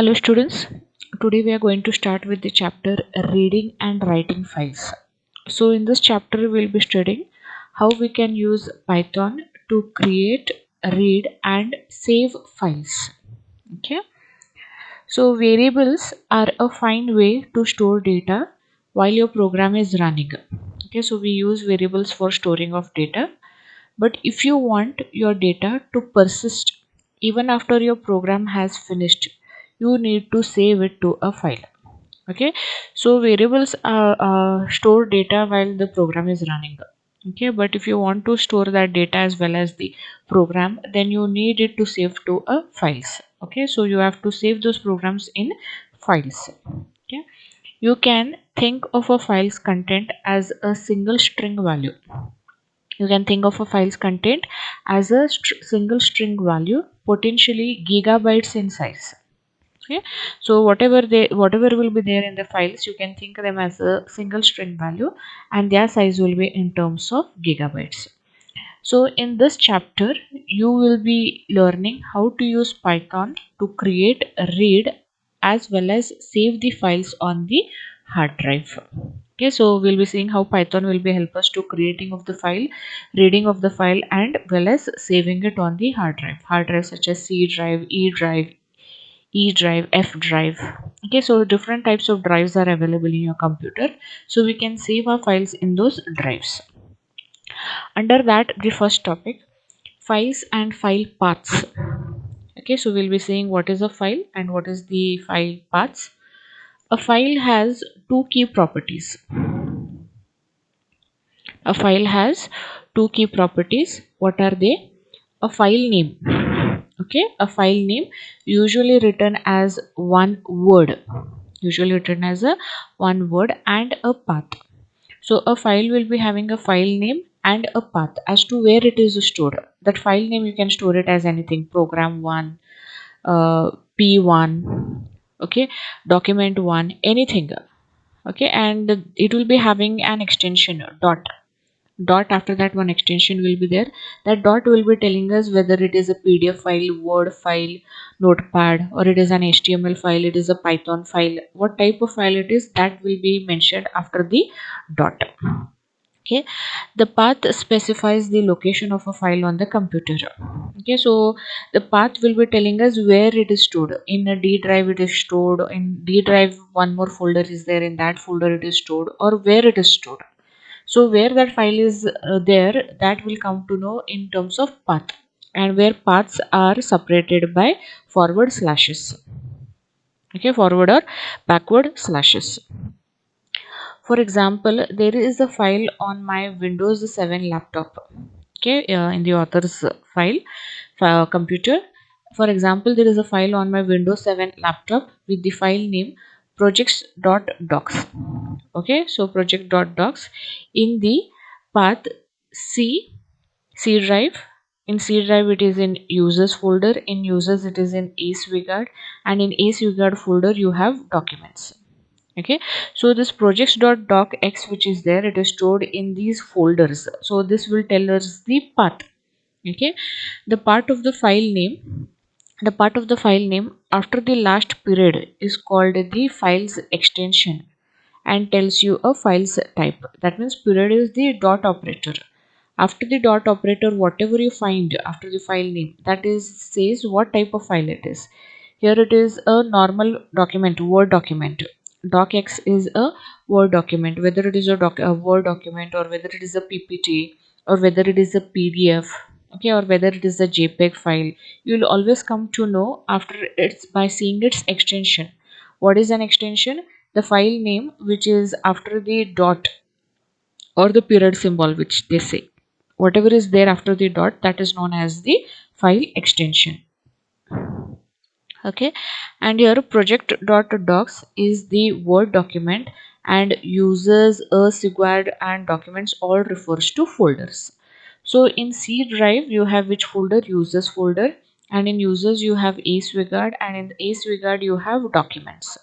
Hello students, today we are going to start with the chapter reading and writing files. So in this chapter we will be studying how we can use Python to create, read and save files. Okay. So variables are a fine way to store data while your program is running. Okay, so we use variables for storing of data. But if you want your data to persist even after your program has finished, you need to save it to a file. Okay, so variables store data while the program is running. Okay, but if you want to store that data as well as the program, then you need it to save to a files. Okay, so you have to save those programs in files. Okay, you can think of a file's content as a single string value. You can think of a file's content as a single string value, potentially gigabytes in size. Okay, so whatever will be there in the files, you can think them as a single string value, and their size will be in terms of gigabytes. So in this chapter, you will be learning how to use Python to create, read, as well as save the files on the hard drive. Okay, so we'll be seeing how Python will be help us to creating of the file, reading of the file, and well as saving it on the hard drive. Hard drive such as C drive, E drive, F drive. Okay, so different types of drives are available in your computer. So we can save our files in those drives. Under that, the first topic, files and file paths. Okay, so we'll be seeing what is a file and what is the file paths. A file has two key properties. A file has two key properties. What are they? A file name. Okay, a file name usually written as one word. Usually written as a one word, and a path. So a file will be having a file name and a path as to where it is stored. That file name you can store it as anything, program 1, P1, okay, document 1, anything. Okay, and it will be having an extension dot after that one extension will be there. That dot will be telling us whether it is a PDF file, Word file, Notepad, or it is an HTML file, it is a Python file. What type of file it is, that will be mentioned after the dot. Okay, the path specifies the location of a file on the computer. Okay, so the path will be telling us where it is stored. In a D drive it is stored, in D drive one more folder is there, in that folder it is stored, or where it is stored. So where that file is there, that will come to know in terms of path, and where paths are separated by forward slashes. Okay, forward or backward slashes. For example, there is a file on my Windows 7 laptop. Okay, in the author's file computer. For example, there is a file on my Windows 7 laptop with the file name projects.docs. Okay, so project.docs. In the path C drive. In C drive it is in users folder. In users it is in acewizard, and in acewizard folder you have documents. Okay, so this projects.docx which is there, it is stored in these folders. So this will tell us the path. Okay, the part of the file name, the part of the file name after the last period is called the file's extension and tells you a file's type. That means period is the dot operator. After the dot operator, whatever you find after the file name, that is says what type of file it is. Here it is a normal document, Word document. Docx is a Word document, whether it is a Word document, or whether it is a PPT, or whether it is a PDF, okay, or whether it is a JPEG file. You will always come to know after it's by seeing its extension. What is an extension? The file name which is after the dot or the period symbol, which they say. Whatever is there after the dot, that is known as the file extension. Okay, and here project.docs is the Word document, and users, SIGWARD and documents all refers to folders. So in C drive you have which folder? Users folder, and in users you have acewizard, and in acewizard you have documents.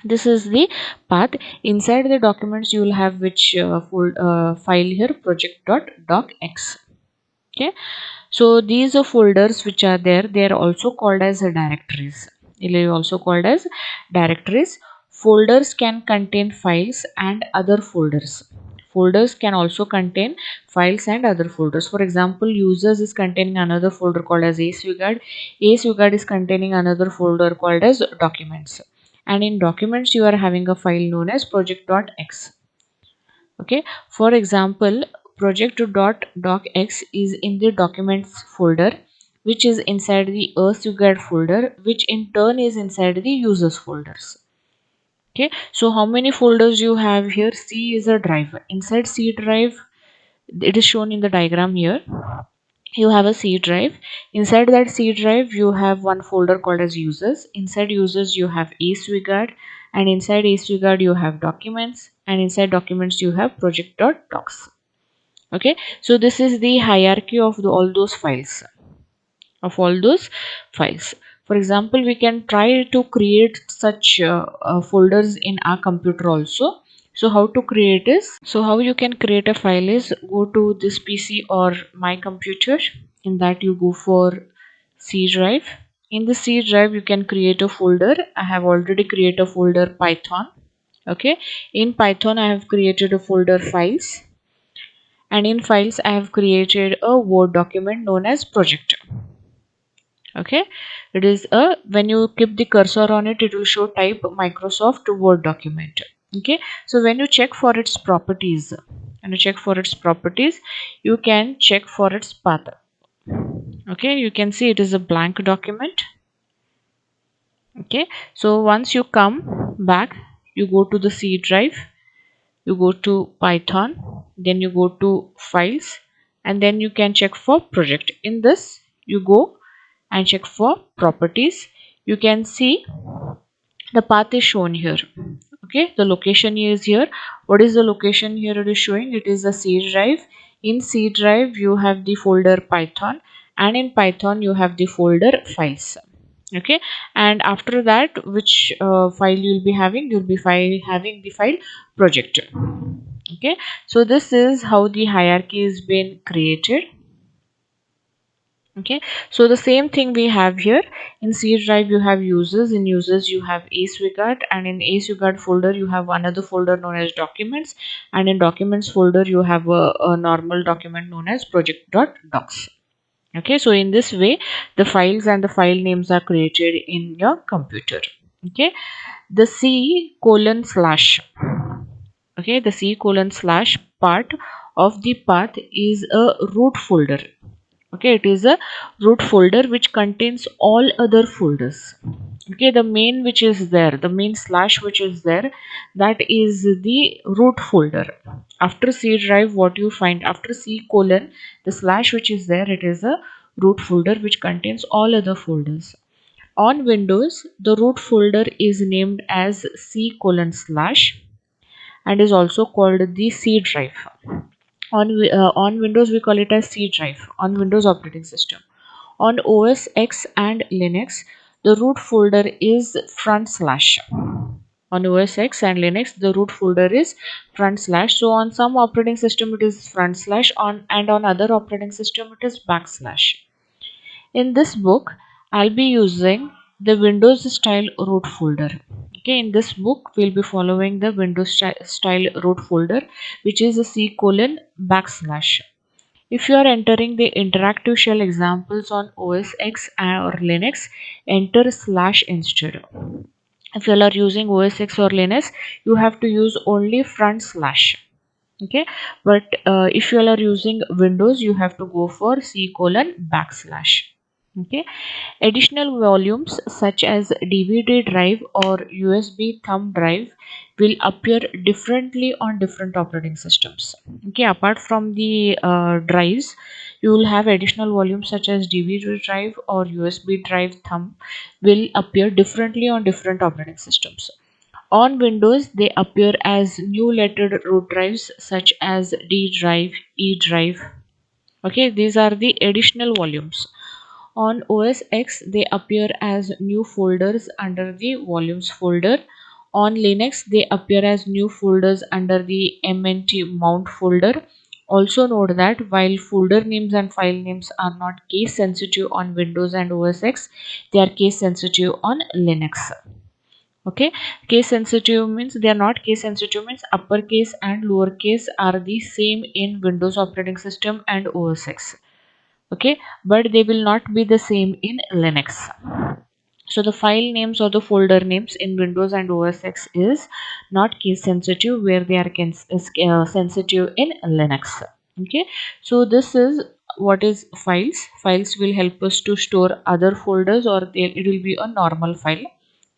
This is the path. Inside the documents you will have which file here, project.docx. Okay, so these are folders which are there, they are also called as directories. It is also called as directories. Folders can contain files and other folders. Folders can also contain files and other folders. For example, users is containing another folder called as AceWizard. AceWizard is containing another folder called as documents. And in documents, you are having a file known as project.x. Okay, for example, project.docx is in the documents folder, which is inside the AceWizard folder, which in turn is inside the users folders. Okay, so how many folders you have here? C is a drive. Inside C drive, it is shown in the diagram here. You have a C drive. Inside that C drive, you have one folder called as users. Inside users, you have AceWizard, and inside AceWizard, you have documents, and inside documents, you have project.docs. Okay, so this is the hierarchy of all those files. For example, we can try to create such folders in our computer also. So how to create is, so how you can create a file is, go to this PC or my computer. In that you go for C drive. In the C drive you can create a folder. I have already created a folder Python. Okay, in Python I have created a folder files, and in files I have created a Word document known as project. Okay, it is a, when you keep the cursor on it, it will show type Microsoft Word document. Okay, so when you check for its properties, you can check for its path. Okay, you can see it is a blank document. Okay, so once you come back, you go to the C drive, you go to Python, then you go to files, and then you can check for project. In this, you go and check for properties. You can see the path is shown here. Okay, the location is here. What is the location here it is showing? It is a C drive. In C drive you have the folder Python, and in Python you have the folder files. Okay, and after that, which file you'll be having? You'll be having the file project. Okay, so this is how the hierarchy is been created. Okay, so the same thing we have here. In C drive you have users, in users you have AceWizard, and in AceWizard folder you have another folder known as documents, and in documents folder you have a normal document known as project.docs. Okay, so in this way the files and the file names are created in your computer. Okay, the C colon slash, okay, the C colon slash part of the path is a root folder. Okay, it is a root folder which contains all other folders. Okay, the main which is there, the main slash which is there, that is the root folder. After C drive, what you find after C colon, the slash which is there, it is a root folder which contains all other folders. On Windows, the root folder is named as C colon slash and is also called the C drive. On Windows we call it as C drive, on Windows operating system. On OS X and Linux, the root folder is front slash. On OS X and Linux, the root folder is front slash. So on some operating system it is front slash, and on other operating system it is backslash. In this book, I'll be using the Windows style root folder. Okay, in this book, we'll be following the Windows style root folder, which is a C colon backslash. If you are entering the interactive shell examples on OS X or Linux, enter slash instead. If you are using OS X or Linux, you have to use only front slash. Okay, but if you are using Windows, you have to go for C colon backslash. Okay, additional volumes such as DVD drive or USB thumb drive will appear differently on different operating systems. Okay, apart from the drives, you will have additional volumes such as DVD drive or USB drive thumb will appear differently on different operating systems. On Windows, they appear as new lettered root drives such as D drive, E drive. Okay, these are the additional volumes. On OS X, they appear as new folders under the volumes folder. On Linux, they appear as new folders under the MNT mount folder. Also note that while folder names and file names are not case sensitive on Windows and OS X, they are case sensitive on Linux. Okay, case sensitive means they are not case sensitive means uppercase and lowercase are the same in Windows operating system and OS X. Okay, but they will not be the same in Linux. So the file names or the folder names in Windows and OS X is not case sensitive, where they are sensitive in Linux. Okay, so this is what is files. Files will help us to store other folders, or it will be a normal file.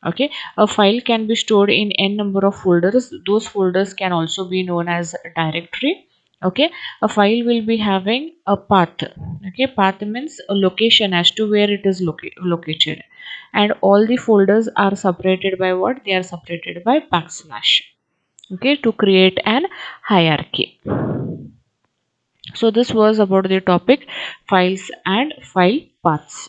Okay, a file can be stored in n number of folders. Those folders can also be known as a directory. Okay, a file will be having a path. Okay, path means a location as to where it is located, and all the folders are separated by what? They are separated by backslash. Okay, to create an hierarchy. So this was about the topic files and file paths.